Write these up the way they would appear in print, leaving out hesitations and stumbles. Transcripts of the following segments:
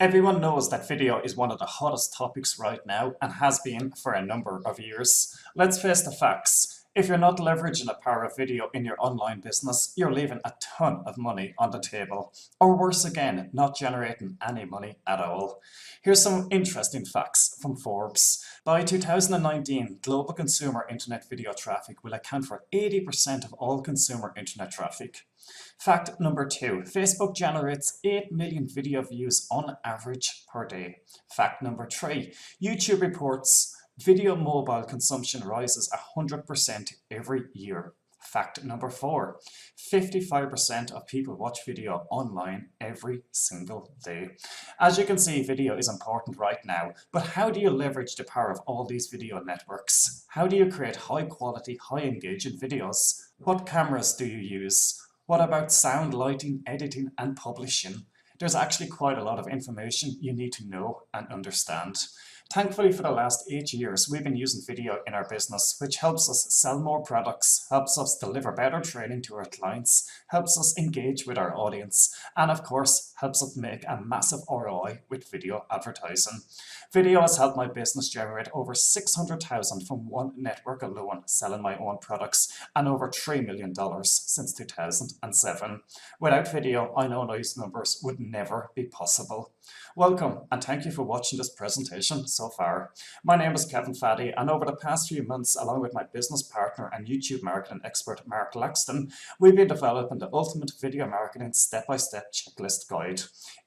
Everyone knows that video is one of the hottest topics right now and has been for a number of years. Let's face the facts. If you're not leveraging the power of video in your online business, you're leaving a ton of money on the table. Or worse again, not generating any money at all. Here's some interesting facts from Forbes. By 2019, global consumer internet video traffic will account for 80% of all consumer internet traffic. Fact number 2, Facebook generates 8 million video views on average per day. Fact number 3, YouTube reports video mobile consumption rises 100% every year. Fact number 4, 55% of people watch video online every single day. As you can see, video is important right now, but how do you leverage the power of all these video networks? How do you create high quality, high engaging videos? What cameras do you use? What about sound, lighting, editing, and publishing? There's actually quite a lot of information you need to know and understand. Thankfully, for the last 8 years, we've been using video in our business, which helps us sell more products, helps us deliver better training to our clients, helps us engage with our audience, and of course, helps us make a massive ROI with video advertising. Video has helped my business generate over $600,000 from one network alone, selling my own products, and over $3 million since 2007. Without video, I know these numbers would never be possible. Welcome, and thank you for watching this presentation so far. My name is Kevin Faddy, and over the past few months, along with my business partner and YouTube marketing expert Mark Laxton, we've been developing the ultimate video marketing step-by-step checklist guide.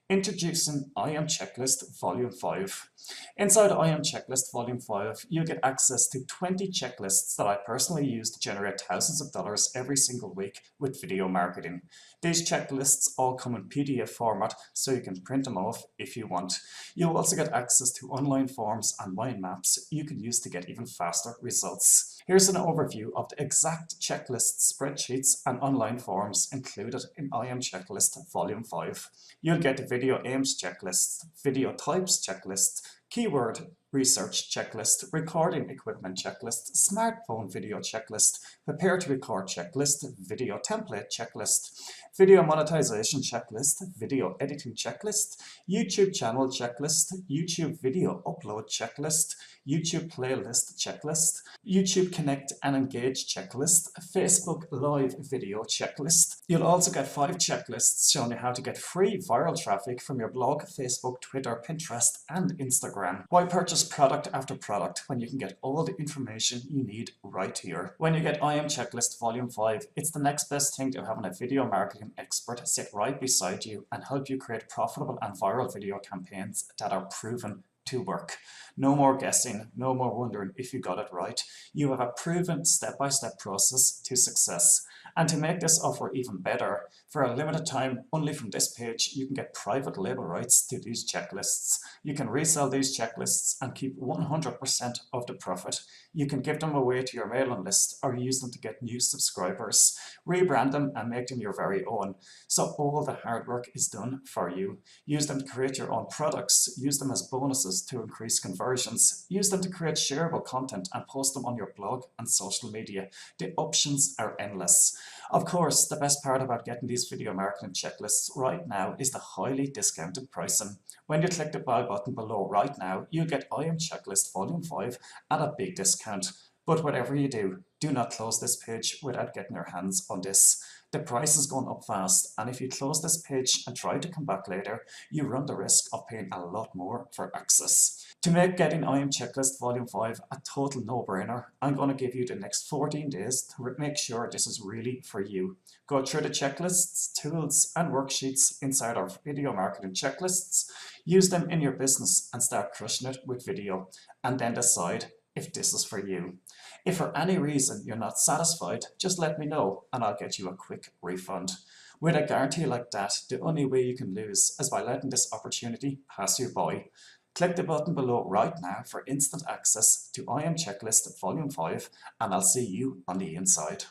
Introducing I Am Checklist Volume 5. Inside I Am Checklist Volume 5, you get access to 20 checklists that I personally use to generate thousands of dollars every single week with video marketing. These checklists all come in PDF format, so you can print them off if you want. You'll also get access to online forms and mind maps you can use to get even faster results. Here's an overview of the exact checklist spreadsheets and online forms included in I Am Checklist Volume 5. You'll get the video aims checklist, video types checklist, keyword research checklist, recording equipment checklist, smartphone video checklist, prepare to record checklist, video template checklist, video monetization checklist, video editing checklist, YouTube channel checklist, YouTube video upload checklist, YouTube playlist checklist, YouTube connect and engage checklist, Facebook live video checklist. You'll also get 5 checklists showing you how to get free viral traffic from your blog, Facebook, Twitter, Pinterest, and Instagram. Why purchase product after product when you can get all the information you need right here? When you get I Am Checklist Volume 5, it's the next best thing to having a video marketing expert sit right beside you and help you create profitable and viral video campaigns that are proven to work. No more guessing, no more wondering if you got it right. You have a proven step-by-step process to success. And to make this offer even better, for a limited time, only from this page, you can get private label rights to these checklists. You can resell these checklists and keep 100% of the profit. You can give them away to your mailing list or use them to get new subscribers. Rebrand them and make them your very own. So all the hard work is done for you. Use them to create your own products. Use them as bonuses to increase conversions. Use them to create shareable content and post them on your blog and social media. The options are endless. Of course, the best part about getting these video marketing checklists right now is the highly discounted pricing. When you click the buy button below right now, you get I Am Checklist Volume 5 at a big discount. But whatever you do, do not close this page without getting your hands on this. The price is going up fast, and if you close this page and try to come back later, you run the risk of paying a lot more for access. To make getting I Am Checklist Volume 5 a total no-brainer, I'm going to give you the next 14 days to make sure this is really for you. Go through the checklists, tools, and worksheets inside our video marketing checklists, use them in your business and start crushing it with video, and then decide if this is for you. If for any reason you're not satisfied, just let me know and I'll get you a quick refund. With a guarantee like that, the only way you can lose is by letting this opportunity pass you by. Click the button below right now for instant access to I Am Checklist Volume 5 and I'll see you on the inside.